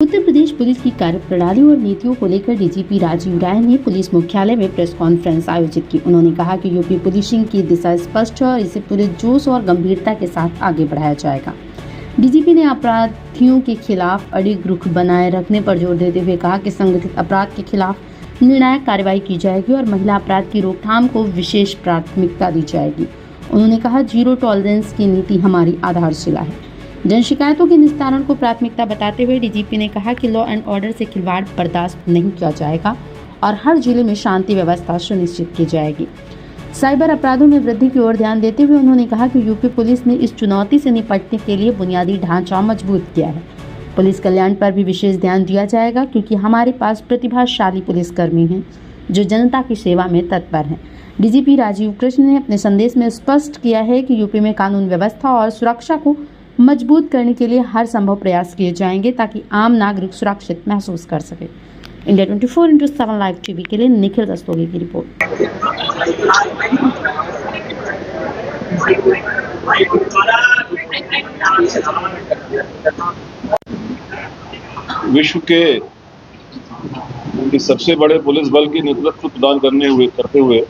Uttar Pradesh police की कार्यप्रणाली और नीतियों को लेकर डीजीपी राजीव राय ने पुलिस मुख्यालय में प्रेस कॉन्फ्रेंस आयोजित की। उन्होंने कहा कि यूपी पुलिसिंग की दिशा स्पष्ट है और इसे पूरे जोश और गंभीरता के साथ आगे बढ़ाया जाएगा। डीजीपी ने अपराधियों के खिलाफ अडिग रुख बनाए रखने पर जोर देते हुए कहा कि संगठित अपराध के खिलाफ निर्णायक कार्रवाई की जाएगी और महिला अपराध की रोकथाम को विशेष प्राथमिकता दी जाएगी। उन्होंने कहा, जीरो टॉलरेंस की नीति हमारी आधारशिला है। जन शिकायतों के निस्तारण को प्राथमिकता बताते हुए डीजीपी ने कहा कि लॉ एंड ऑर्डर से खिलवाड़ बर्दाश्त नहीं किया जाएगा और हर जिले में शांति व्यवस्था सुनिश्चित की जाएगी। साइबर अपराधों में वृद्धि की ओर ध्यान देते हुए उन्होंने कहा कि यूपी पुलिस ने इस चुनौती से निपटने के लिए बुनियादी ढांचा मजबूत किया है। पुलिस कल्याण पर भी विशेष ध्यान दिया जाएगा क्योंकि हमारे पास प्रतिभाशाली पुलिसकर्मी हैं जो जनता की सेवा में तत्पर हैं। डीजीपी राजीव कृष्ण ने अपने संदेश में स्पष्ट किया है कि यूपी में कानून व्यवस्था और सुरक्षा को मजबूत करने के लिए हर संभव प्रयास किए जाएंगे ताकि आम नागरिक सुरक्षित महसूस कर सके। इंडिया 24/7 लाइव टीवी के लिए निखिल रस्तोगी की रिपोर्ट। विश्व के इस सबसे बड़े पुलिस बल की नेतृत्व प्रदान करते हुए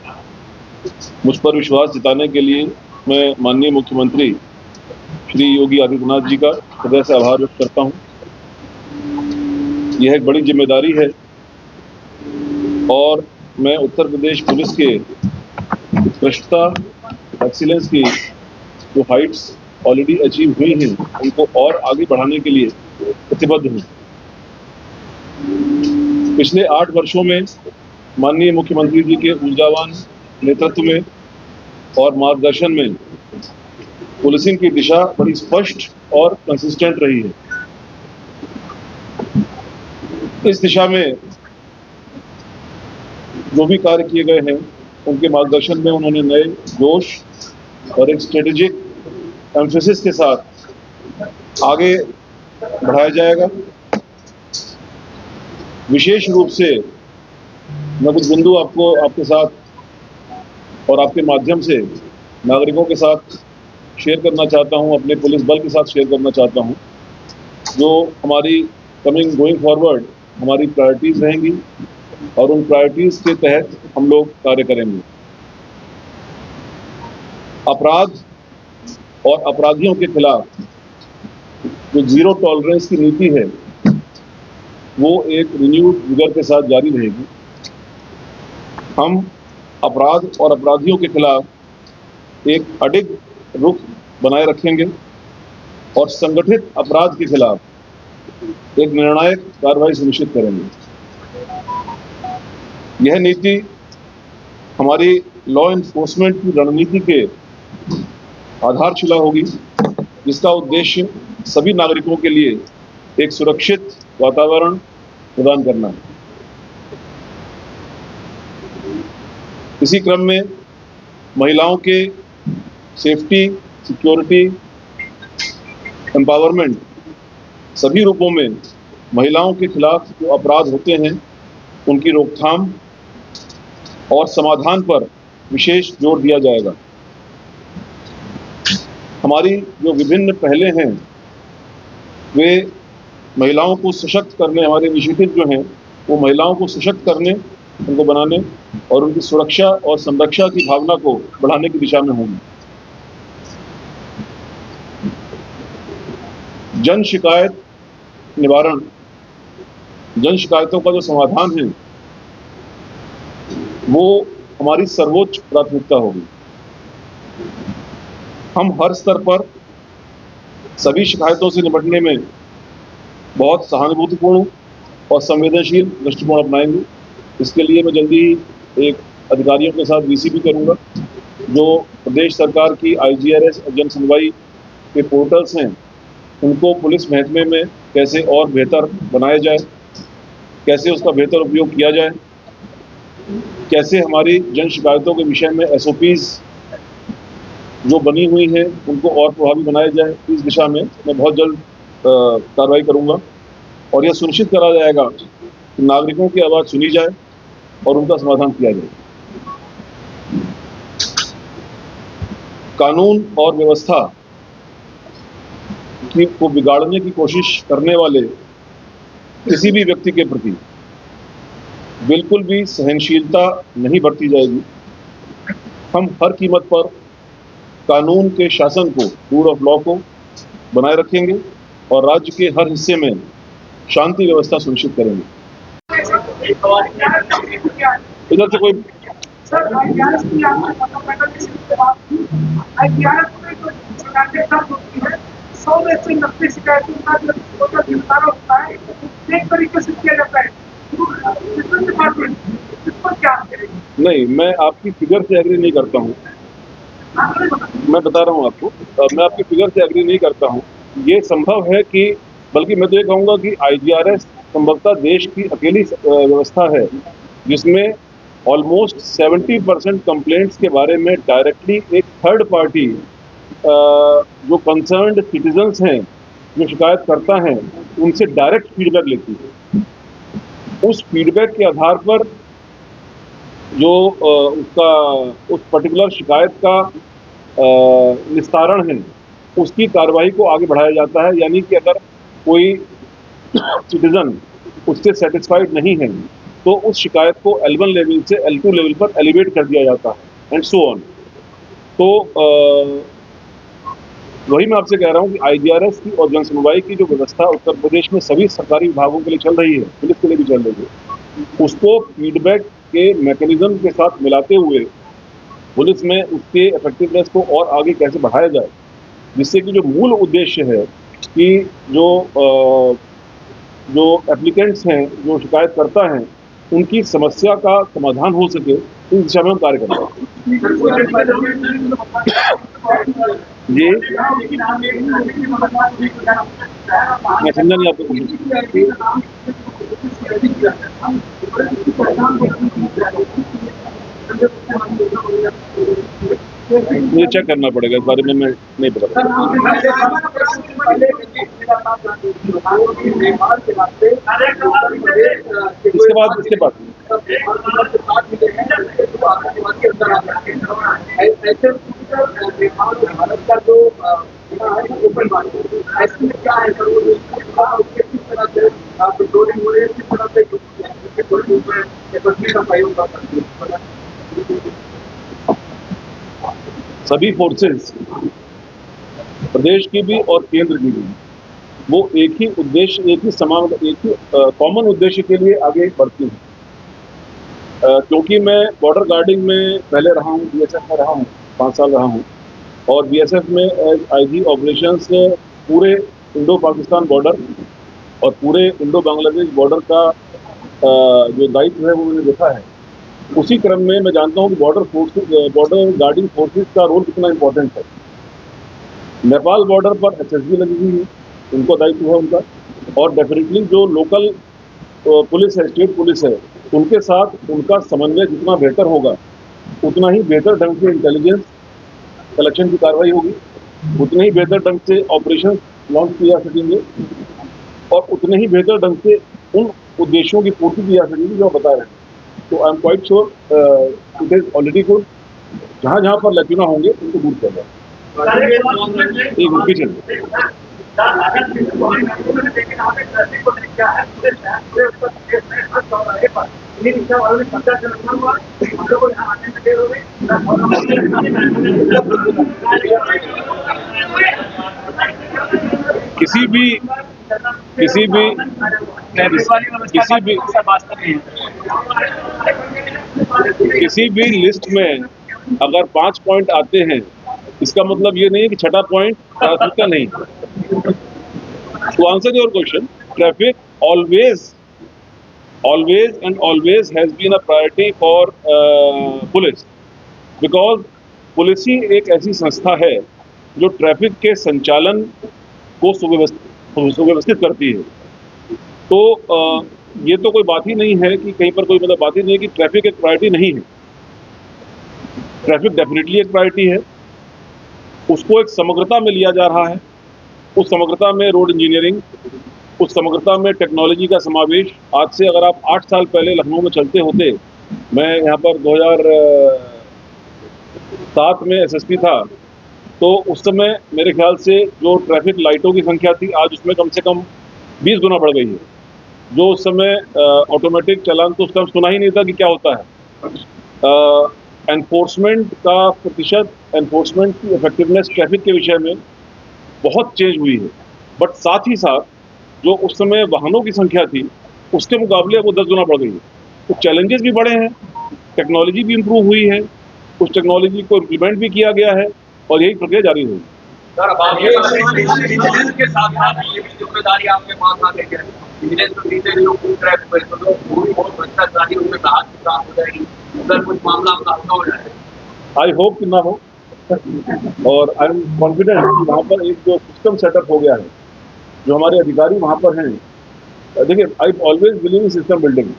मुझ पर विश्वास जताने के लिए मैं माननीय मुख्यमंत्री श्री योगी आदित्यनाथ जी का हृदय से आभार व्यक्त करता हूं। यह एक बड़ी जिम्मेदारी है और मैं उत्तर प्रदेश पुलिस के उत्कृष्टता एक्सीलेंस की जो हाइट्स ऑलरेडी अचीव हुई हैं उनको और आगे बढ़ाने के लिए प्रतिबद्ध हूँ। पिछले 8 वर्षों में माननीय मुख्यमंत्री जी के ऊर्जावान नेतृत्व में और मार्गदर्शन में पुलिसिंग की दिशा बड़ी स्पष्ट और कंसिस्टेंट रही है। इस दिशा में जो भी कार्य किए गए हैं उनके मार्गदर्शन में उन्होंने नए जोश और एक स्ट्रेटेजिक एम्फेसिस के साथ आगे बढ़ाया जाएगा। विशेष रूप से मैं कुछ बिंदु आपके साथ और आपके माध्यम से नागरिकों के साथ शेयर करना चाहता हूं, अपने पुलिस बल के साथ शेयर करना चाहता हूं, जो हमारी गोइंग फॉरवर्ड हमारी प्रायोरिटीज़ रहेंगी और उन प्रायोरिटीज़ के तहत हम लोग कार्य करेंगे। अपराध और अपराधियों के खिलाफ जो जीरो टॉलरेंस की नीति है वो एक रिन्यूड विगर के साथ जारी रहेगी। हम अपराध और अपराधियों के खिलाफ एक अडिग रुख बनाए रखेंगे और संगठित अपराध के खिलाफ एक निर्णायक कार्रवाई सुनिश्चित करेंगे। यह नीति हमारी लॉ एनफोर्समेंट की रणनीति के आधारशिला होगी, जिसका उद्देश्य सभी नागरिकों के लिए एक सुरक्षित वातावरण प्रदान करना है। इसी क्रम में महिलाओं के सेफ्टी, सिक्योरिटी, एम्पावरमेंट सभी रूपों में महिलाओं के खिलाफ जो अपराध होते हैं उनकी रोकथाम और समाधान पर विशेष जोर दिया जाएगा। हमारी जो विभिन्न पहले हैं वे महिलाओं को सशक्त करने, हमारे इनिशिएटिव जो हैं वो महिलाओं को सशक्त करने, उनको बनाने और उनकी सुरक्षा और संरक्षा की भावना को बढ़ाने की दिशा में होंगे। जन शिकायत निवारण, जन शिकायतों का जो समाधान है वो हमारी सर्वोच्च प्राथमिकता होगी। हम हर स्तर पर सभी शिकायतों से निपटने में बहुत सहानुभूतिपूर्ण और संवेदनशील दृष्टिकोण अपनाएंगे। इसके लिए मैं जल्दी ही एक अधिकारियों के साथ वीसी भी करूंगा, जो प्रदेश सरकार की IGRS जन सुनवाई के पोर्टल्स हैं उनको पुलिस महकमे में कैसे और बेहतर बनाया जाए, कैसे उसका बेहतर उपयोग किया जाए, कैसे हमारी जन शिकायतों के विषय में SOPs जो बनी हुई हैं उनको और प्रभावी बनाया जाए। इस दिशा में मैं बहुत जल्द कार्रवाई करूंगा और यह सुनिश्चित करा जाएगा कि नागरिकों की आवाज़ सुनी जाए और उनका समाधान किया जाए। कानून और व्यवस्था को बिगाड़ने की कोशिश करने वाले किसी भी व्यक्ति के प्रति बिल्कुल भी सहनशीलता नहीं बरती जाएगी। हम हर कीमत पर कानून के शासन को, रूल ऑफ लॉ को बनाए रखेंगे और राज्य के हर हिस्से में शांति व्यवस्था सुनिश्चित करेंगे। इधर से कोई सर आईपीआरएस की आपने फंडामेंटल इश्यू की बात की। आईपीआरएस में जो शिकायतें दर्ज होती है 100 में से 90 शिकायतों का जो निपटारा होता है एक तरीके से किया जाता है। डिपार्टमेंट इस पर क्या करेंगे? नहीं, मैं आपकी फिगर से एग्री नहीं करता हूँ। मैं बता रहा हूँ आपको, मैं आपकी फिगर से एग्री नहीं करता हूँ। ये संभव है कि, बल्कि मैं तो ये कहूँगा कि आईजीआरएस संभवतः देश की अकेली व्यवस्था है जिसमें ऑलमोस्ट 70% कंप्लेंट्स के बारे में डायरेक्टली एक थर्ड पार्टी जो कंसर्न्ड सिटीजन्स हैं, जो शिकायत करता है, उनसे डायरेक्ट फीडबैक लेती है। उस फीडबैक के आधार पर जो उस पर्टिकुलर शिकायत का निस्तारण है, उसकी कार्रवाई को आगे बढ़ाया जाता है। यानी कि अगर कोई सिटीजन उससे सेटिस्फाइड नहीं है तो उस शिकायत को L1 लेवल से L2 लेवल पर एलिवेट कर दिया जाता है एंड सो ऑन। तो वही मैं आपसे कह रहा हूँ कि आईजीआरएस की और जन सुनवाई की जो व्यवस्था उत्तर प्रदेश में सभी सरकारी विभागों के लिए चल रही है, पुलिस के लिए भी चल रही है, उसको फीडबैक के मैकेनिज्म के साथ मिलाते हुए पुलिस में उसके इफेक्टिवनेस को और आगे कैसे बढ़ाया जाए, जिससे कि जो मूल उद्देश्य है कि जो एप्लीकेंट्स हैं, जो शिकायत करता है, उनकी समस्या का समाधान हो सके, इस दिशा में हम कार्य कर रहे हैं। जी, मैं समझा नहीं आपको क्वेश्चन। मुझे चेक करना पड़ेगा, इस बारे में मैं नहीं पता। इसके बाद सभी फोर्सेस, प्रदेश की भी और केंद्र की भी, वो एक ही उद्देश्य, एक ही कॉमन उद्देश्य के लिए आगे बढ़ती हैं। क्योंकि मैं बॉर्डर गार्डिंग में पहले रहा हूँ, बीएसएफ में रहा हूँ, 5 साल रहा हूँ, और बीएसएफ में एज आईजी ऑपरेशंस पूरे इंडो पाकिस्तान बॉर्डर और पूरे इंडो बांग्लादेश बॉर्डर का जो दायित्व है वो मैंने देखा है। उसी क्रम में मैं जानता हूँ कि बॉर्डर गार्डिंग फोर्सेस का रोल कितना इम्पोर्टेंट है। नेपाल बॉर्डर पर एसएसबी लगी हुई है, उनको दायित्व है उनका, और डेफिनेटली जो लोकल पुलिस है, स्टेट पुलिस है, उनके साथ उनका समन्वय जितना बेहतर होगा, उतना ही बेहतर ढंग से इंटेलिजेंस कलेक्शन की कार्रवाई होगी, उतने ही बेहतर ढंग से ऑपरेशन लॉन्च किए जा सकेंगे और उतने ही बेहतर ढंग से उन उद्देश्यों की पूर्ति की जा सकेगी जो बता रहे हैं। तो I am quite sure it is already good. जहाँ जहाँ पर लैक्यूना होंगे उनको दूर किया जाए। एक रुपये चलिए, किसी भी लिस्ट में अगर 5 पॉइंट आते हैं, इसका मतलब ये नहीं है कि छठा पॉइंट प्राथमिकता नहीं। To answer your question, traffic always has been a priority for police, because police ही एक ऐसी संस्था है जो ट्रैफिक के संचालन को सुव्यवस्थित करती है। तो ये तो कोई बात ही नहीं है कि कहीं पर कोई बात ही नहीं है कि ट्रैफिक एक प्रायोरिटी नहीं है। ट्रैफिक डेफिनेटली एक प्रायोरिटी है, उसको एक समग्रता में लिया जा रहा है। उस समग्रता में रोड इंजीनियरिंग, उस समग्रता में टेक्नोलॉजी का समावेश। आज से अगर आप 8 साल पहले लखनऊ में चलते होते, मैं यहाँ पर 2007 में एसएसपी था, तो उस समय मेरे ख्याल से जो ट्रैफिक लाइटों की संख्या थी, आज उसमें कम से कम 20 गुना बढ़ गई है। जो उस समय ऑटोमेटिक चालान तो उस टाइम सुना ही नहीं था कि क्या होता है। एनफोर्समेंट का प्रतिशत, एनफोर्समेंट की इफेक्टिवनेस ट्रैफिक के विषय में बहुत चेंज हुई है, बट साथ ही साथ जो उस समय वाहनों की संख्या थी उसके मुकाबले वो 10 गुना बढ़ गई है। तो चैलेंजेस भी बढ़े हैं, टेक्नोलॉजी भी इम्प्रूव हुई है, उस टेक्नोलॉजी को इम्प्लीमेंट भी किया गया है और यही प्रक्रिया जारी रहेगी। सर, अब आगे विजिलेंस के साथ ये भी जिम्मेदारी आपके पास आ गई है। विजिलेंस तो सीधे जो फूड ट्रैक पर तो थोड़ी बहुत भ्रष्टाचारी उनमें राहत की प्राप्त हो जाएगी, अगर कुछ मामला हल्का हो जाए। आई होप कि ना हो, और आई एम कॉन्फिडेंट कि वहाँ पर एक जो सिस्टम सेटअप हो गया है, जो हमारे अधिकारी वहाँ पर हैं। देखिए, I always believe in system building.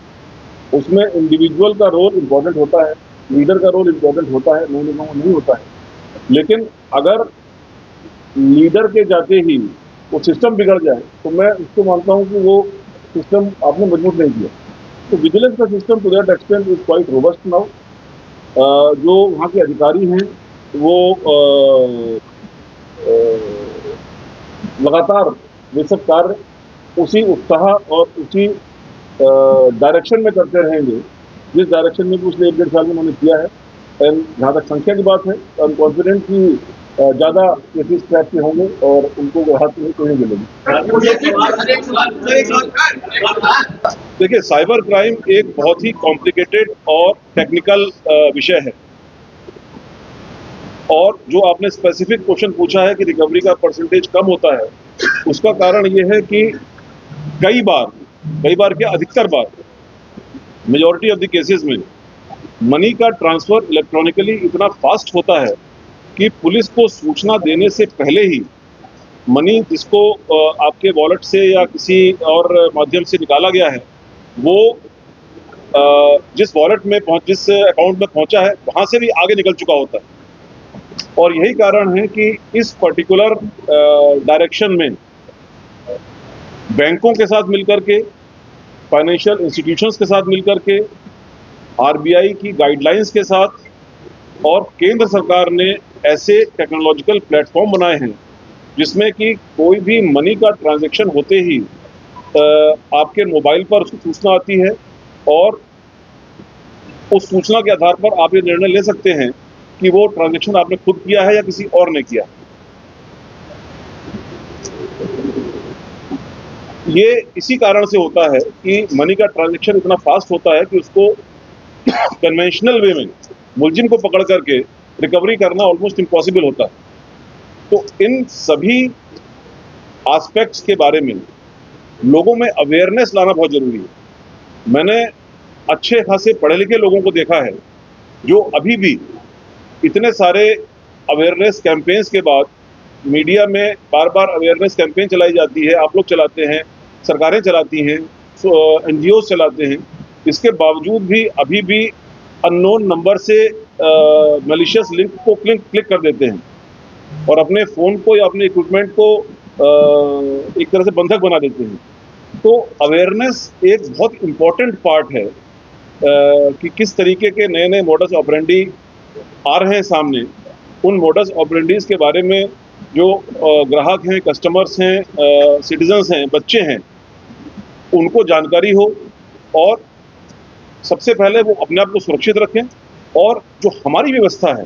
उसमें इंडिविजुअल का रोल इम्पोर्टेंट होता है, लीडर का रोल इम्पोर्टेंट होता है, नहीं होता है, लेकिन अगर लीडर के जाते ही वो सिस्टम बिगड़ जाए तो मैं उसको मानता हूँ कि वो सिस्टम आपने मजबूत नहीं किया। तो विजिलेंस का system to that extent is quite robust now. जो वहाँ के अधिकारी हैं वो लगातार ये सब कार्य उसी उत्साह और उसी डायरेक्शन में करते रहेंगे जिस डायरेक्शन में पिछले 1-1.5 साल में उन्होंने किया है। एंड जहाँ तक संख्या की बात है, आई एम कॉन्फिडेंट कि ज़्यादा केसेस ट्रैक के होंगे और उनको राहत नहीं मिलेगी। देखिए, साइबर क्राइम एक बहुत ही कॉम्प्लिकेटेड और टेक्निकल विषय है, और जो आपने स्पेसिफिक क्वेश्चन पूछा है कि रिकवरी का परसेंटेज कम होता है, उसका कारण ये है कि कई बार क्या अधिकतर बार, मेजॉरिटी ऑफ द केसेस में मनी का ट्रांसफर इलेक्ट्रॉनिकली इतना फास्ट होता है कि पुलिस को सूचना देने से पहले ही मनी जिसको आपके वॉलेट से या किसी और माध्यम से निकाला गया है, वो जिस वॉलेट में जिस अकाउंट में पहुंचा है वहां से भी आगे निकल चुका होता है। और यही कारण है कि इस पर्टिकुलर डायरेक्शन में बैंकों के साथ मिलकर के, फाइनेंशियल इंस्टीट्यूशंस के साथ मिलकर के, आरबीआई की गाइडलाइंस के साथ और केंद्र सरकार ने ऐसे टेक्नोलॉजिकल प्लेटफॉर्म बनाए हैं जिसमें कि कोई भी मनी का ट्रांजैक्शन होते ही आपके मोबाइल पर उसकी सूचना आती है और उस सूचना के आधार पर आप ये निर्णय ले सकते हैं कि वो ट्रांजैक्शन आपने खुद किया है या किसी और ने किया। ये इसी कारण से होता है कि मनी का ट्रांजैक्शन इतना फास्ट होता है कि उसको कन्वेंशनल वे में मुलजिम को पकड़ करके रिकवरी करना ऑलमोस्ट इम्पॉसिबल होता है। तो इन सभी एस्पेक्ट्स के बारे में लोगों में अवेयरनेस लाना बहुत जरूरी है। मैंने अच्छे खासे पढ़े लिखे लोगों को देखा है जो अभी भी इतने सारे अवेयरनेस कैंपेन्स के बाद, मीडिया में बार बार अवेयरनेस कैंपेन चलाई जाती है, आप लोग चलाते हैं, सरकारें चलाती हैं, NGOs चलाते हैं, इसके बावजूद भी अभी भी अननोन नंबर से मैलिशियस लिंक को क्लिक कर देते हैं और अपने फ़ोन को या अपने इक्विपमेंट को एक तरह से बंधक बना देते हैं। तो अवेयरनेस एक बहुत इम्पॉर्टेंट पार्ट है कि किस तरीके के नए नए मॉडस ऑपरेंडी आ रहे हैं सामने। उन मॉडस ऑपरेंडीज के बारे में जो ग्राहक हैं, कस्टमर्स हैं, सिटीजन्स हैं, बच्चे हैं, उनको जानकारी हो और सबसे पहले वो अपने आप को सुरक्षित रखें और जो हमारी व्यवस्था है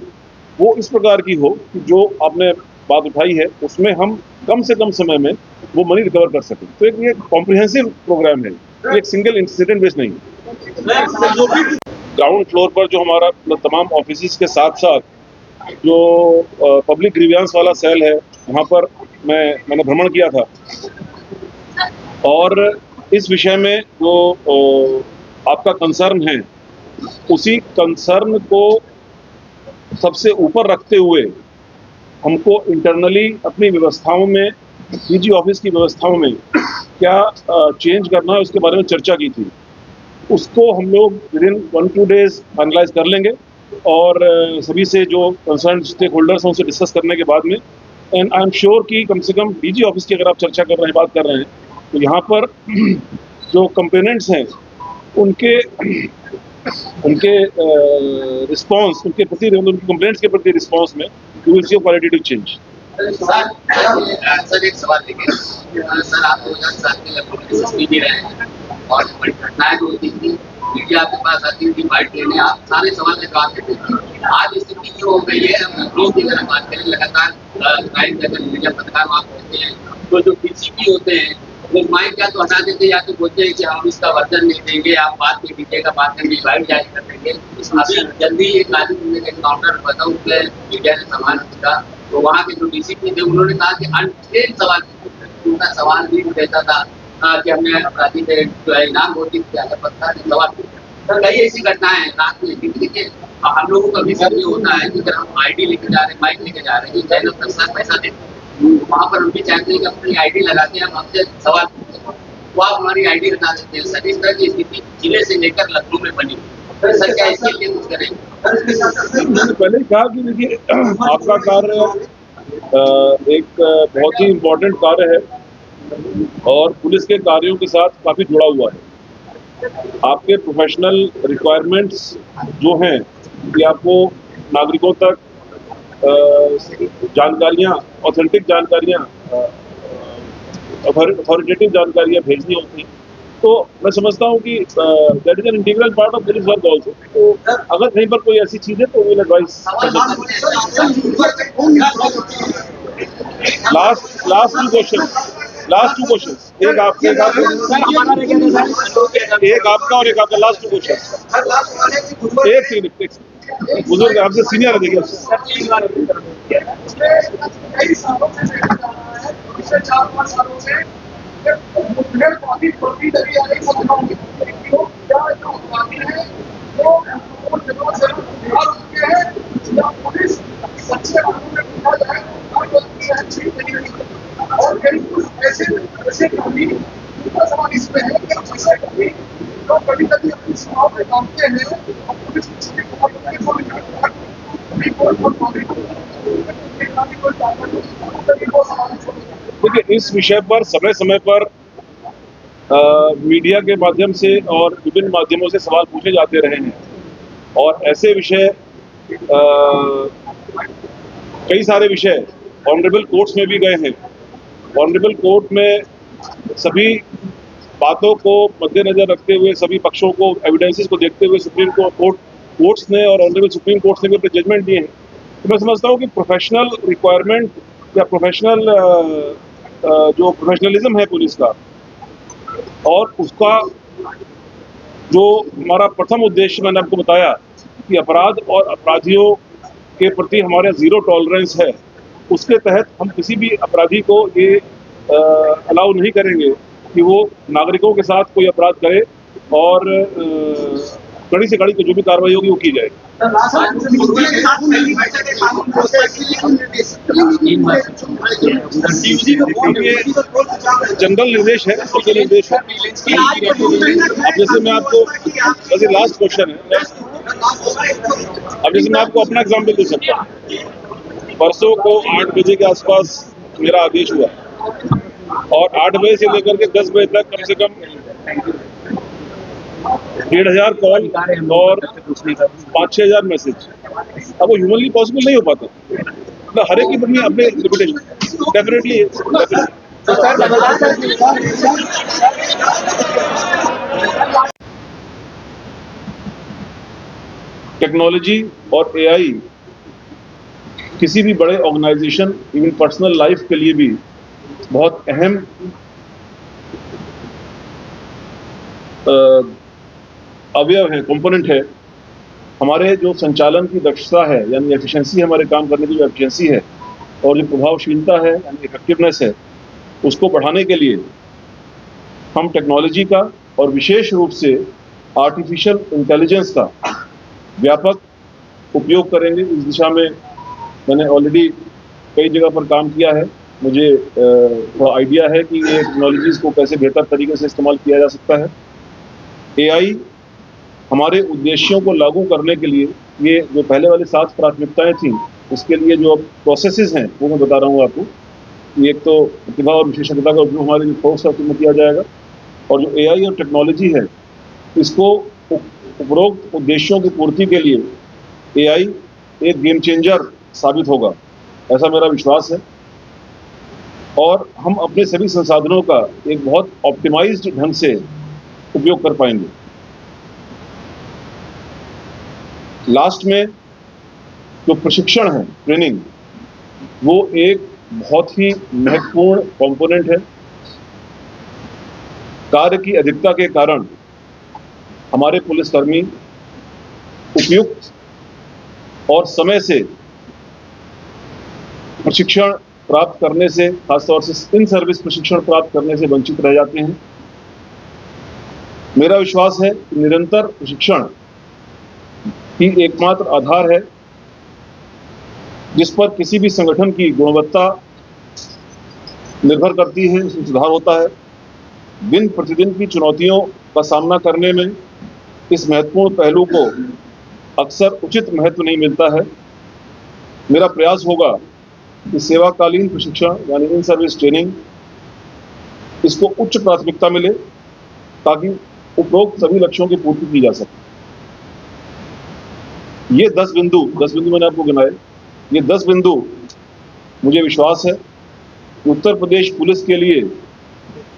वो इस प्रकार की हो कि जो आपने बात उठाई है उसमें हम कम से कम समय में वो मनी रिकवर कर सकें। तो एक ये कॉम्प्रिहेंसिव प्रोग्राम है, एक सिंगल इंसिडेंट बेस्ड नहीं। ग्राउंड फ्लोर पर जो हमारा तमाम ऑफिस के साथ साथ जो पब्लिक ग्रीवियंस वाला सेल है वहाँ पर मैंने भ्रमण किया था और इस विषय में जो आपका कंसर्न है उसी कंसर्न को सबसे ऊपर रखते हुए हमको इंटरनली अपनी व्यवस्थाओं में, डीजी ऑफिस की व्यवस्थाओं में क्या चेंज करना है उसके बारे में चर्चा की थी। उसको हम लोग विदिन 1-2 डेज फाइनलाइज कर लेंगे और सभी से जो कंसर्न स्टेक होल्डर्स हैं उनसे डिस्कस करने के बाद में, एंड आई एम श्योर कि कम से कम डीजी ऑफिस की अगर आप चर्चा कर रहे हैं, बात कर रहे हैं, तो यहाँ पर जो कंपोनेंट्स हैं उनके रिस्पांस, उनके प्रति, उनकी कंप्लेंट्स के प्रति रिस्पांस में you will see a qualitative change. Sir एक सवाल देखिए सर, आप 2007 में लगभग SSP भी रहे हैं और बड़ी घटनाएं जो होती थी, मीडिया आपके पास आती थी, फाइट लेने आप सारे सवाल के जवाब देते थे। आज स्थिति जो हो गई है, लखनऊ की अगर बात करें, लगातार क्राइम के अगर मीडिया पत्रकार वहाँ होते हैं, तो जो डीसीपी होते हैं वो माइक या तो हटा देते या तो बोलते हैं कि हम इसका वर्जन नहीं देंगे, आप बात में दीजिएगा, बात में डिवाइड जारी कर देंगे। अभी जल्दी एक आदमी का एनकाउंटर बताऊँ कि मीडिया ने संभाल रखा, तो वहाँ के जो डीसीपी थे उन्होंने कहा कि अनट्रेन सवाल, उनका सवाल भी रहता था कि हमने अपराधी से जो है इनाम होती थी, पता नहीं सवाल पूछा। तो कई ऐसी घटनाएं हैं रात में, देखिए हम लोगों का भी ये होता है कि अगर हम आईडी लेके जा रहे हैं, माइक लेके जा रहे हैं, चाहे लोग 10 लाख पैसा देते हैं, वहाँ पर हम भी चाहते हैं कि अपनी आईडी लगा के हम आपसे सवाल पूछते हैं, वो आप हमारी आईडी लगा देते हैं। सर, इस तरह की स्थिति जिले से लेकर लखनऊ में बनी। सर, क्या इसके लिए कुछ करेंगे? मैंने पहले ही कहा कि देखिए आपका कार्य एक बहुत ही इम्पोर्टेंट कार्य है और पुलिस के कार्यों के साथ काफी जुड़ा हुआ है। आपके प्रोफेशनल रिक्वायरमेंट्स जो हैं कि आपको नागरिकों तक जानकारियां, ऑथेंटिक जानकारियां, अथॉरिटेटिव जानकारियां भेजनी होती हैं, तो मैं समझता हूं कि that is an integral part of police work also. तो अगर कहीं पर कोई ऐसी चीज है तो will advise. Last two question, एक आपका और एक आपका, लास्ट टू क्वेश्चन। एक सेकंड, बुजुर्ग आपसे सीनियर है, देखिए कई सालों से देखा जा रहा है, पिछले 4-5 सालों से मुठभेड़ काफी बढ़ती चली आ रही है। क्या जो अपराधी है वो जगह से बिहार होते हैं या पुलिस सच्चे कानून में पूछा जाए अच्छी नहीं है। और कई कुछ ऐसे कभी उनका सवाल इसमें है कि ऐसे कभी जो कभी कभी अपनी सीमाओं में कामते हैं और पुलिस देखिए इस विषय पर समय पर मीडिया के माध्यम से और विभिन्न माध्यमों से सवाल पूछे जाते रहे हैं और ऐसे विषय कई सारे विषय ऑनरेबल कोर्ट्स में भी गए हैं। ऑनरेबल कोर्ट में सभी बातों को मद्देनजर रखते हुए, सभी पक्षों को, एविडेंसेस को देखते हुए सुप्रीम कोर्ट्स ने और ऑनरेबल सुप्रीम कोर्ट्स ने भी अपने जजमेंट दिए हैं। तो मैं समझता हूँ कि प्रोफेशनल रिक्वायरमेंट या जो प्रोफेशनलिज्म है पुलिस का और उसका जो हमारा प्रथम उद्देश्य मैंने आपको बताया कि अपराध और अपराधियों के प्रति हमारा जीरो टॉलरेंस है, उसके तहत हम किसी भी अपराधी को ये अलाउ नहीं करेंगे कि वो नागरिकों के साथ कोई अपराध करे और कड़ी से कड़ी को जो भी कार्रवाई होगी वो की जाएगी। जनरल निर्देश है, निर्देश है। अब जैसे मैं आपको, जैसे लास्ट क्वेश्चन है, अब जैसे मैं आपको अपना एग्जाम्पल दे सकता हूँ। परसों को 8 बजे के आसपास मेरा आदेश हुआ और 8 बजे से लेकर के 10 बजे तक कम से कम 1,500 कॉल और 5-6 हज़ार मैसेज। अब वो ह्यूमनली पॉसिबल नहीं हो पाता, मतलब हर एक की अपने लिमिटेशन डेफिनेटली। टेक्नोलॉजी और एआई किसी भी बड़े ऑर्गेनाइजेशन, इवन पर्सनल लाइफ के लिए भी बहुत अहम अवयव है, कंपोनेंट है। हमारे जो संचालन की दक्षता है, यानी एफिशिएंसी, हमारे काम करने की जो एफिशिएंसी है और जो प्रभावशीलता है यानी इफेक्टिवनेस है, उसको बढ़ाने के लिए हम टेक्नोलॉजी का और विशेष रूप से आर्टिफिशियल इंटेलिजेंस का व्यापक उपयोग करेंगे। इस दिशा में मैंने ऑलरेडी कई जगह पर काम किया है। मुझे थोड़ा आइडिया है कि ये टेक्नोलॉजीज़ को कैसे बेहतर तरीके से इस्तेमाल किया जा सकता है। एआई हमारे उद्देश्यों को लागू करने के लिए, ये जो पहले वाली 7 प्राथमिकताएं थी, इसके लिए जो प्रोसेसेस हैं वो मैं बता रहा हूँ आपको। एक तो प्रतिभा और विशेषज्ञता का उपयोग हमारे जो फोर्स में किया जाएगा और जो एआई और टेक्नोलॉजी है, इसको उपरोक्त उद्देश्यों की पूर्ति के लिए एआई एक गेम चेंजर साबित होगा, ऐसा मेरा विश्वास है। और हम अपने सभी संसाधनों का एक बहुत ऑप्टिमाइज्ड ढंग से उपयोग कर पाएंगे। लास्ट में जो प्रशिक्षण है, ट्रेनिंग, वो एक बहुत ही महत्वपूर्ण कंपोनेंट है। कार्य की अधिकता के कारण हमारे पुलिसकर्मी उपयुक्त और समय से प्रशिक्षण प्राप्त करने से, खासतौर से इन सर्विस प्रशिक्षण प्राप्त करने से वंचित रह जाते हैं। मेरा विश्वास है कि निरंतर प्रशिक्षण ही एकमात्र आधार है जिस पर किसी भी संगठन की गुणवत्ता निर्भर करती है, उसमें सुधार होता है। दिन प्रतिदिन की चुनौतियों का सामना करने में इस महत्वपूर्ण पहलू को अक्सर उचित महत्व नहीं मिलता है। मेरा प्रयास होगा कि सेवाकालीन प्रशिक्षण यानी इन सर्विस ट्रेनिंग, इसको उच्च प्राथमिकता मिले ताकि उपरोक्त सभी लक्ष्यों की पूर्ति की जा सके। ये 10 बिंदु मैंने आपको गिनाए। ये 10 बिंदु मुझे विश्वास है कि उत्तर प्रदेश पुलिस के लिए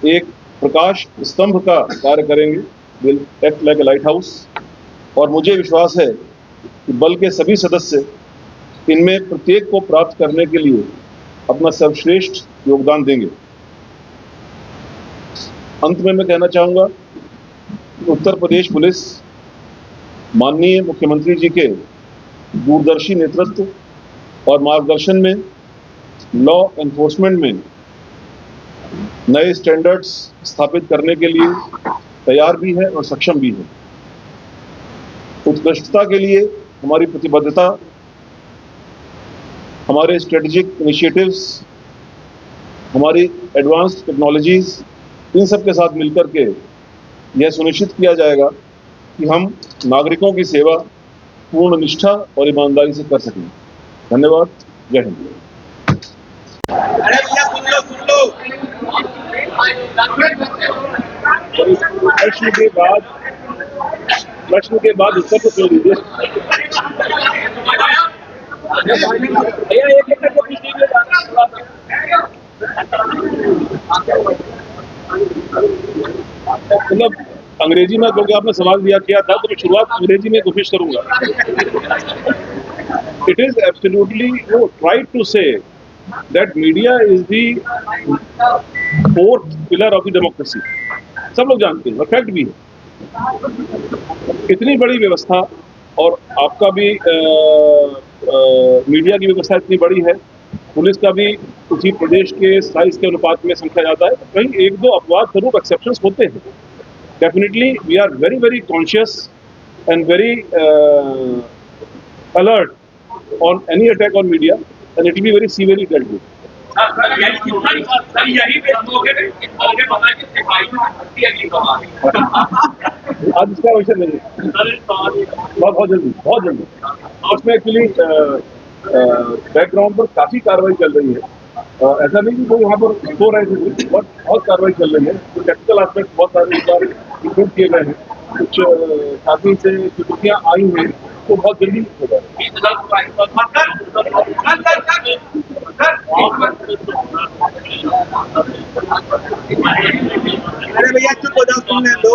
एक प्रकाश स्तंभ का कार्य करेंगे, will act like a light house. और मुझे विश्वास है कि बल के सभी सदस्य इनमें प्रत्येक को प्राप्त करने के लिए अपना सर्वश्रेष्ठ योगदान देंगे। अंत में मैं कहना चाहूंगा कि उत्तर प्रदेश पुलिस माननीय मुख्यमंत्री जी के दूरदर्शी नेतृत्व और मार्गदर्शन में लॉ एनफोर्समेंट में नए स्टैंडर्ड्स स्थापित करने के लिए तैयार भी है और सक्षम भी है। उत्कृष्टता के लिए हमारी प्रतिबद्धता, हमारे स्ट्रेटेजिक इनिशिएटिव्स, हमारी एडवांस्ड टेक्नोलॉजीज, इन सब के साथ मिलकर के यह सुनिश्चित किया जाएगा कि हम नागरिकों की सेवा पूर्ण निष्ठा और ईमानदारी से कर सकें। धन्यवाद। जय हिंद। अरे भैया सुन लो प्रश्न के बाद उत्तर को सुन लीजिए। मतलब अंग्रेजी में, क्योंकि आपने सवाल किया था तो मैं शुरुआत अंग्रेजी में कोशिश करूंगा। It is absolutely right to say that media is the 4th pillar of the democracy. सब लोग जानते हैं और फैक्ट भी है। इतनी बड़ी व्यवस्था और आपका भी मीडिया की व्यवस्था इतनी बड़ी है, पुलिस का भी उसी प्रदेश के साइज के अनुपात में संख्या ज़्यादा है, तो कहीं एक दो अपवाद स्वरूप एक्सेप्शंस होते हैं। Definitely we are very very conscious and very alert on any attack on media and it will be very severely dealt with. आज इसका विषय नहीं, बहुत जल्दी। उसमें एक्चुअली बैकग्राउंड पर काफी कार्रवाई चल रही है। ऐसा नहीं कि कोई वहाँ पर सो रहे थे, बहुत कार्रवाई चल रही है। तो टेक्निकल एस्पेक्ट बहुत सारे इस बार इंप्रूव किए गए हैं। कुछ काफी से त्रुटियां आई हैं तो बहुत जल्दी होगा। अरे भैया चुप हो जाओ, सुनने दो।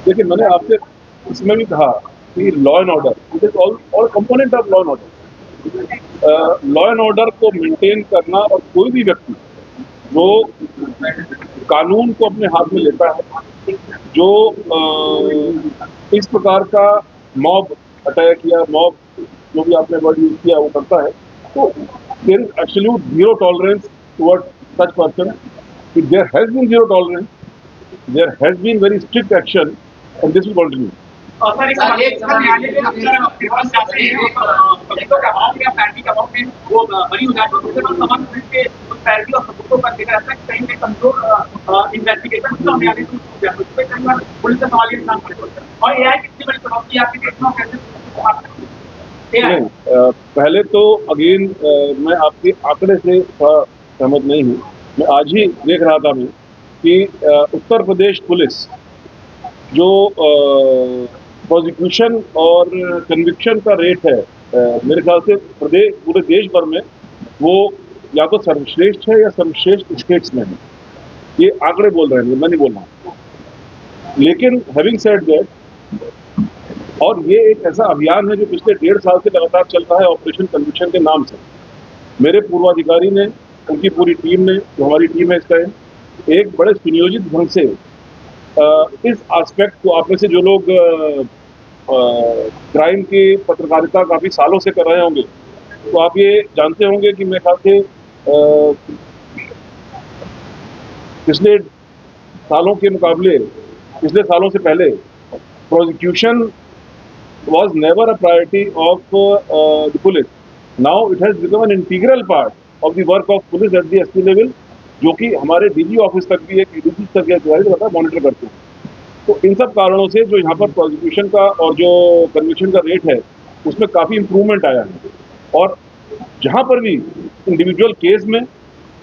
देखिए, मैंने आपसे इसमें भी कहा कि law and order, it is all component of law and order. Law and order को मेंटेन करना, और कोई भी व्यक्ति जो कानून को अपने हाथ में लेता है, जो इस प्रकार का मॉब अटैक या मॉब जो भी आपने वर्ड यूज किया वो करता है, तो there is absolute zero tolerance toward such person. There has been zero tolerance, there has been very strict action and this will continue. पहले तो अगेन मैं आपके आंकड़े से सहमत नहीं हूँ। मैं आज ही देख रहा था मैं कि उत्तर प्रदेश पुलिस जो प्रोसिक्यूशन और कन्विक्शन का रेट है, मेरे ख्याल से पूरे देश भर में वो या तो सर्वश्रेष्ठ है या सर्वश्रेष्ठ स्टेट्स में है। ये आंकड़े बोल रहे हैं, मैं नहीं बोल रहा हूँ। लेकिन हैविंग सेड दैट, और ये एक ऐसा अभियान है जो पिछले 1.5 साल से लगातार चल रहा है ऑपरेशन कन्विक्शन के नाम से। मेरे पूर्वाधिकारी ने, उनकी पूरी टीम ने, जो हमारी टीम है इस टाइम, एक बड़े सुनियोजित ढंग से इस एस्पेक्ट को, आप में से जो लोग क्राइम की पत्रकारिता काफी सालों से कर रहे होंगे तो आप ये जानते होंगे कि मेरे ख्याल से पिछले सालों के मुकाबले, पिछले सालों से पहले prosecution was never a priority of the police. Now it has become an integral part of the work of police at the SP level, जो कि हमारे डीजी ऑफिस तक भी, एक डीजी तक के अधिकारी लगातार मॉनिटर करते हैं। तो इन सब कारणों से जो यहाँ पर प्रोसिक्यूशन का और जो कन्विक्शन का रेट है उसमें काफ़ी इम्प्रूवमेंट आया है। और जहाँ पर भी इंडिविजुअल केस में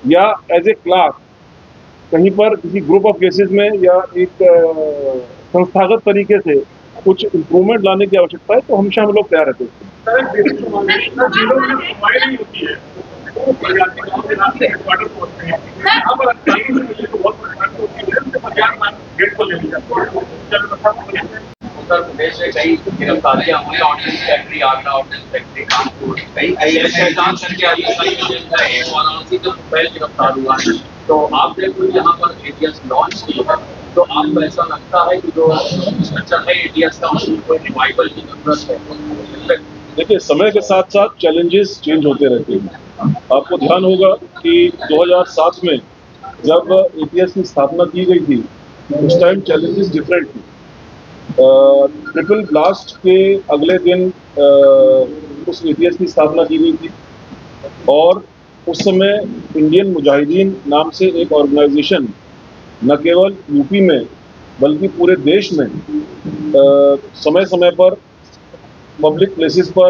या एज ए क्लास कहीं पर किसी ग्रुप ऑफ केसेस में या एक संस्थागत तरीके से कुछ इम्प्रूवमेंट लाने की आवश्यकता है तो हमेशा हम लोग तैयार रहते हैं। उत्तर प्रदेश से कई गिरफ्तारियां हुई, ordnance factory Agra, ordnance factory Kanpur, कई ऐसे काम करके आई है। एक वाराणसी का पहले गिरफ्तार हुआ है। तो आपने कोई यहाँ पर एटीएस लॉन्च की है, तो आपको ऐसा लगता है कि जो स्ट्रक्चर है एटीएस का उसमें कोई रिवाइवल की जरूरत है? देखिए, समय के साथ साथ चैलेंजेस चेंज होते रहते हैं। आपको ध्यान होगा कि 2007 में जब एटीएस की स्थापना की गई थी उस टाइम चैलेंजेस डिफरेंट थी। ट्रिपल ब्लास्ट के अगले दिन उस एटीएस की स्थापना की गई थी और उस समय इंडियन मुजाहिदीन नाम से एक ऑर्गेनाइजेशन न केवल यूपी में बल्कि पूरे देश में समय समय पर पब्लिक प्लेसेस पर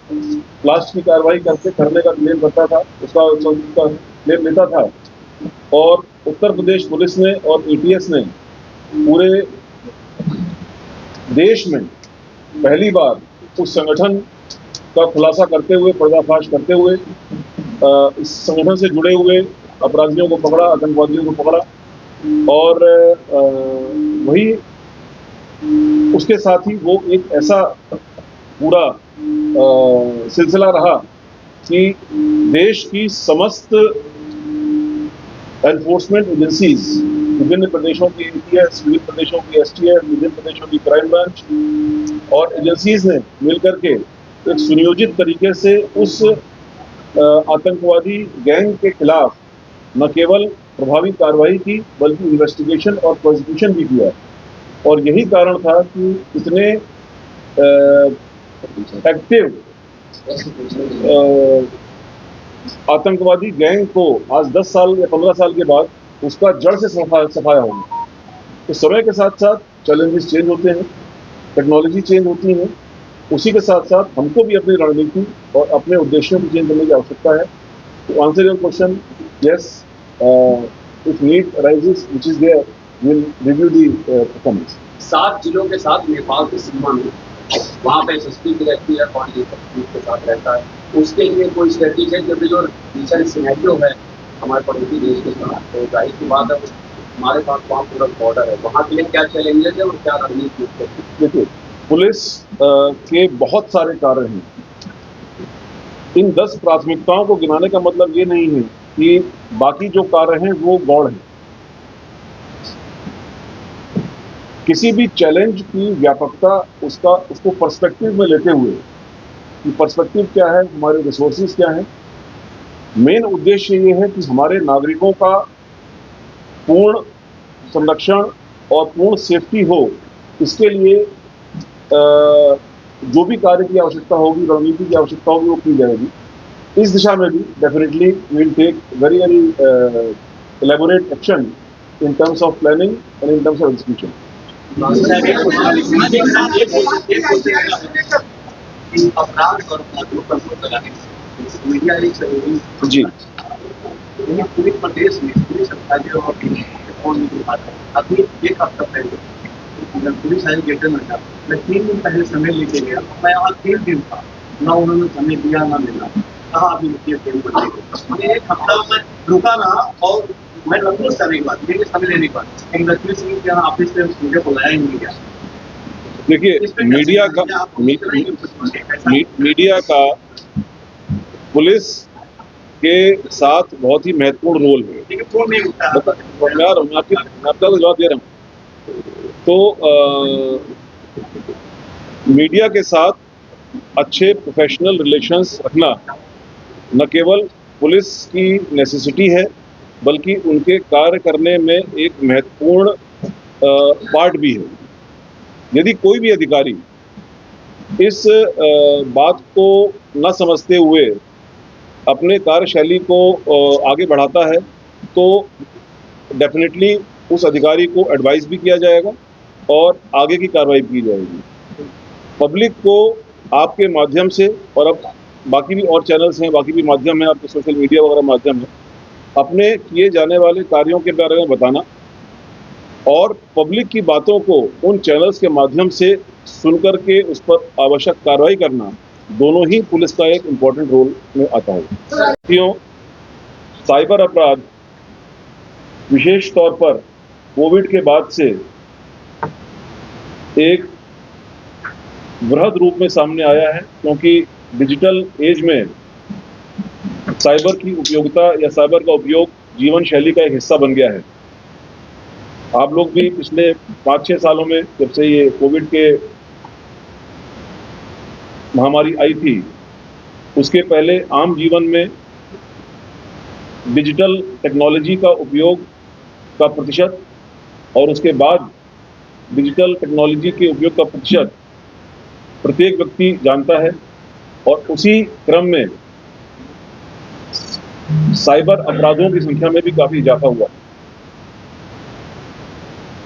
ब्लास्ट की कार्रवाई करने का क्लेम करता था, उसका क्लेम लेता था। और उत्तर प्रदेश पुलिस ने और एटीएस ने पूरे देश में पहली बार उस संगठन का खुलासा करते हुए, पर्दाफाश करते हुए, इस संगठन से जुड़े हुए अपराधियों को पकड़ा, आतंकवादियों को पकड़ा। और वही उसके साथ ही वो एक ऐसा पूरा सिलसिला रहा कि देश की समस्त एनफोर्समेंट एजेंसीज, विभिन्न प्रदेशों की एटीएस, विभिन्न प्रदेशों की एसटीएफ, विभिन्न प्रदेशों की क्राइम ब्रांच और एजेंसीज ने मिलकर के एक सुनियोजित तरीके से उस आतंकवादी गैंग के खिलाफ न केवल प्रभावी कार्रवाई की बल्कि इन्वेस्टिगेशन और प्रोसिक्यूशन भी किया। और यही कारण था कि इतने एक्टिव आतंकवादी गैंग को आज 10 साल या 15 साल के बाद उसका जड़ से सफाया होगा। तो समय के साथ साथ चैलेंजेस चेंज होते हैं, टेक्नोलॉजी चेंज होती है, उसी के साथ साथ हमको भी अपनी रणनीति और अपने उद्देश्यों को चेंज करने की आवश्यकता है। तो answer your question, yes, if need arises which is there, we will review the performance. 7 जिलों के साथ नेपाल की सीमा में वहाँ पे एसएसपी की रहती है, कोऑर्डिनेटर के साथ रहता है, उसके लिए कोई स्ट्रेटेजी है? क्योंकि जो रिसेंट सिनेरियो है हमारे पड़ोसी देश के साथ, तो जाहिर सी बात है हमारे पास वहाँ पूरा बॉर्डर है, वहाँ के लिए क्या चैलेंजेस है और क्या रणनीति है? देखिए, पुलिस के बहुत सारे कार्य हैं। इन 10 प्राथमिकताओं को गिनाने का मतलब ये नहीं है कि बाकी जो कार्य हैं वो गौड़ हैं। किसी भी चैलेंज की व्यापकता उसको पर्सपेक्टिव में लेते हुए, कि पर्सपेक्टिव क्या है, हमारे रिसोर्सेज क्या हैं, मेन उद्देश्य ये है कि हमारे नागरिकों का पूर्ण संरक्षण और पूर्ण सेफ्टी हो। इसके लिए जो भी कार्य की आवश्यकता होगी, रणनीति की आवश्यकता होगी, वो की जाएगी। इस दिशा में भी definitely we will take very elaborate action in terms of planning and in terms of execution. अपराध और अपराधियों पर रोक लगाने मीडिया एक सहयोगी जी, पूरे प्रदेश में पुलिस अधिकारियों और कौन नहीं बात है। अभी एक हफ्ता पहले पुलिस आई गेटर में था, मैं 3 दिन पहले समय लेके गया, मैं वहाँ 3 दिन था, ना उन्होंने समय दिया ना मिला, कहा अभी रुकिए ट्रेन पर। मैंने 1 हफ्ता में रुका रहा और मैं लखनऊ से नहीं बात लेकिन समझ नहीं बात इंडस्ट्री सिंह के ऑफिस से मुझे बुलाया ही नहीं गया। देखिए मीडिया का पुलिस के साथ बहुत ही महत्वपूर्ण रोल है। लेकिन फोन नहीं उठा। मैं आपका तो जवाब दे रहा हूँ। तो मीडिया के साथ अच्छे प्रोफेशनल रिलेशंस रखना न केवल पुलिस की नेसेसिटी है बल्कि उनके कार्य करने में एक महत्वपूर्ण पार्ट भी है। यदि कोई भी अधिकारी इस बात को न समझते हुए अपने कार्यशैली को आगे बढ़ाता है तो डेफिनेटली उस अधिकारी को एडवाइस भी किया जाएगा और आगे की कार्रवाई की जाएगी। पब्लिक को आपके माध्यम से और अब बाकी भी और चैनल्स हैं, बाकी भी माध्यम हैं, आपके सोशल मीडिया वगैरह माध्यम है, अपने किए जाने वाले कार्यों के बारे में बताना और पब्लिक की बातों को उन चैनल्स के माध्यम से सुनकर के उस पर आवश्यक कार्रवाई करना, दोनों ही पुलिस का एक इम्पोर्टेंट रोल में आता है। साथियों, साइबर अपराध विशेष तौर पर कोविड के बाद से एक वृहद रूप में सामने आया है, क्योंकि डिजिटल एज में साइबर की उपयोगिता या साइबर का उपयोग जीवन शैली का एक हिस्सा बन गया है। आप लोग भी पिछले 5-6 सालों में, जब से ये कोविड के महामारी आई थी, उसके पहले आम जीवन में डिजिटल टेक्नोलॉजी का उपयोग का प्रतिशत और उसके बाद डिजिटल टेक्नोलॉजी के उपयोग का प्रतिशत प्रत्येक व्यक्ति जानता है और उसी क्रम में साइबर अपराधों की संख्या में भी काफी इजाफा हुआ।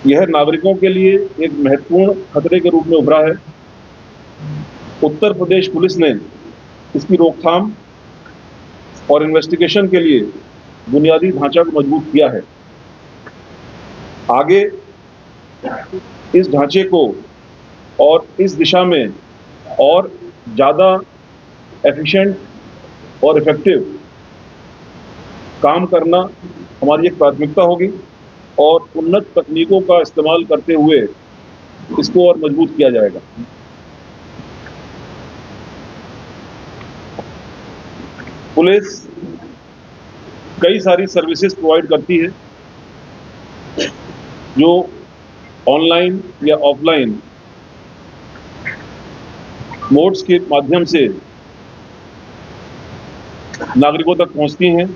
यह नागरिकों के लिए एक महत्वपूर्ण खतरे के रूप में उभरा है। उत्तर प्रदेश पुलिस ने इसकी रोकथाम और इन्वेस्टिगेशन के लिए बुनियादी ढांचा को मजबूत किया है। आगे इस ढांचे को और इस दिशा में और ज़्यादा एफिशिएंट और इफेक्टिव काम करना हमारी एक प्राथमिकता होगी और उन्नत तकनीकों का इस्तेमाल करते हुए इसको और मजबूत किया जाएगा। पुलिस कई सारी सर्विसेज प्रोवाइड करती है जो ऑनलाइन या ऑफलाइन मोड्स के माध्यम से नागरिकों तक पहुंचती हैं।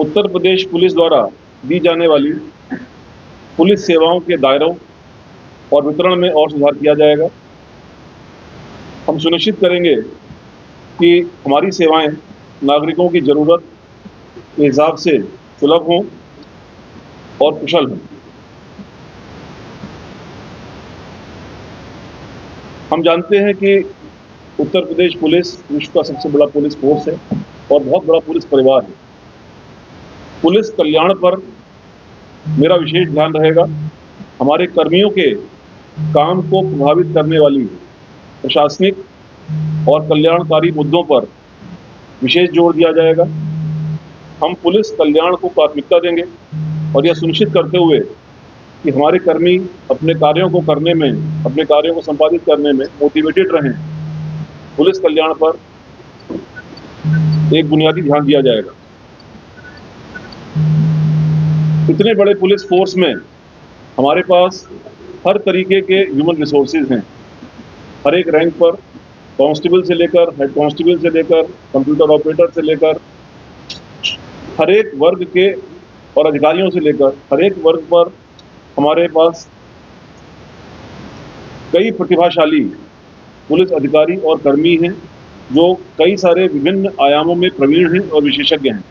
उत्तर प्रदेश पुलिस द्वारा दी जाने वाली पुलिस सेवाओं के दायरों और वितरण में और सुधार किया जाएगा। हम सुनिश्चित करेंगे कि हमारी सेवाएं नागरिकों की ज़रूरत के हिसाब से सुलभ हों और कुशल हों। हम जानते हैं कि उत्तर प्रदेश पुलिस विश्व का सबसे बड़ा पुलिस फोर्स है और बहुत बड़ा पुलिस परिवार है। पुलिस कल्याण पर मेरा विशेष ध्यान रहेगा। हमारे कर्मियों के काम को प्रभावित करने वाली प्रशासनिक और कल्याणकारी मुद्दों पर विशेष जोर दिया जाएगा। हम पुलिस कल्याण को प्राथमिकता देंगे और यह सुनिश्चित करते हुए कि हमारे कर्मी अपने कार्यों को करने में, अपने कार्यों को संपादित करने में मोटिवेटेड रहें, पुलिस कल्याण पर एक बुनियादी ध्यान दिया जाएगा। इतने बड़े पुलिस फोर्स में हमारे पास हर तरीके के ह्यूमन रिसोर्सेज हैं। हर एक रैंक पर कांस्टेबल से लेकर हेड कांस्टेबल से लेकर कंप्यूटर ऑपरेटर से लेकर हर एक वर्ग के और अधिकारियों से लेकर हर एक वर्ग पर हमारे पास कई प्रतिभाशाली पुलिस अधिकारी और कर्मी हैं जो कई सारे विभिन्न आयामों में प्रवीण हैं और विशेषज्ञ हैं।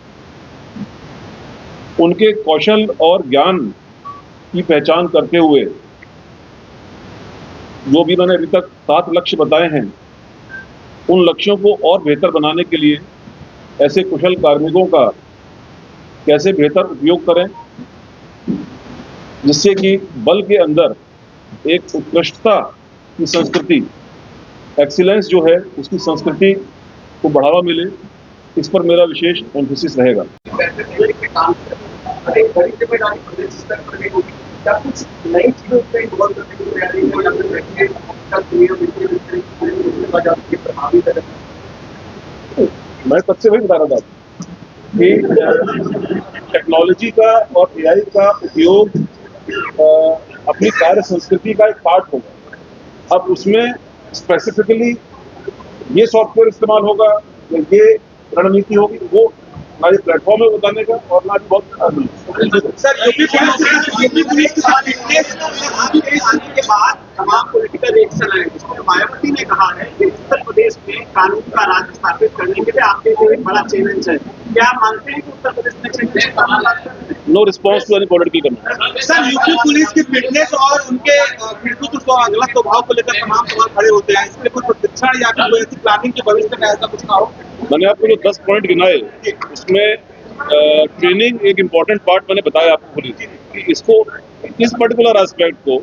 उनके कौशल और ज्ञान की पहचान करते हुए जो भी मैंने अभी तक 7 लक्ष्य बताए हैं, उन लक्ष्यों को और बेहतर बनाने के लिए ऐसे कुशल कार्मिकों का कैसे बेहतर उपयोग करें जिससे कि बल के अंदर एक उत्कृष्टता की संस्कृति, एक्सीलेंस जो है उसकी संस्कृति को बढ़ावा मिले, इस पर मेरा विशेष एम्फेसिस रहेगा। एक बड़ी जिम्मेदारी प्रदेश स्तर पर भी होगी। क्या कुछ नई चीजों पे इन्वॉल्व करने की तैयारी हो या फिर बैठे प्रभावी करें? मैं तब से वही बता रहा था कि टेक्नोलॉजी का और एआई का उपयोग अपनी कार्य संस्कृति का एक पार्ट होगा। अब उसमें स्पेसिफिकली ये सॉफ्टवेयर इस्तेमाल होगा या ये रणनीति होगी, वो ना ये प्लेटफॉर्म है बताने का और ना बहुत। सर यूपी पुलिस के साथ आने के बाद तमाम पॉलिटिकल रिएक्शन आए जिसमें मायावती ने कहा है कि उत्तर प्रदेश में कानून का राज स्थापित करने के लिए आपके लिए एक बड़ा चैलेंज है। क्या आप मानते हैं कि उत्तर प्रदेश में challenge? No response to any political comment. Sir UP police की फिटनेस और उनके नेतृत्व अगला स्वभाव को लेकर तमाम सवाल खड़े होते हैं। इसमें कुछ प्रशिक्षण या फिर कोई ऐसी प्लानिंग के भविष्य में ऐसा कुछ ना हो? मैंने आपको जो 10 पॉइंट गिनाए उसमें ट्रेनिंग एक इम्पॉर्टेंट पार्ट मैंने बताया आपको पुलिस कि इसको इस पर्टिकुलर एस्पेक्ट को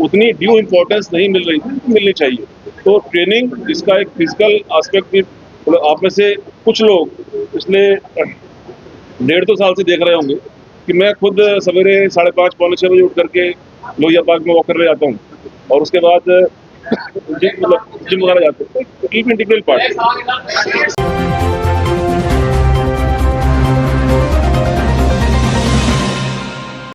उतनी ड्यू इम्पोर्टेंस नहीं मिलनी चाहिए। तो ट्रेनिंग जिसका एक फिजिकल एस्पेक्ट भी आप में से कुछ लोग पिछले 1.5-2 साल से देख रहे होंगे कि मैं खुद सवेरे 5:30 पौने 6 बजे उठ करके लोहिया पार्क में वॉक करने जाता हूँ और उसके बाद जिम वगैरह जाते हैं। Integral part.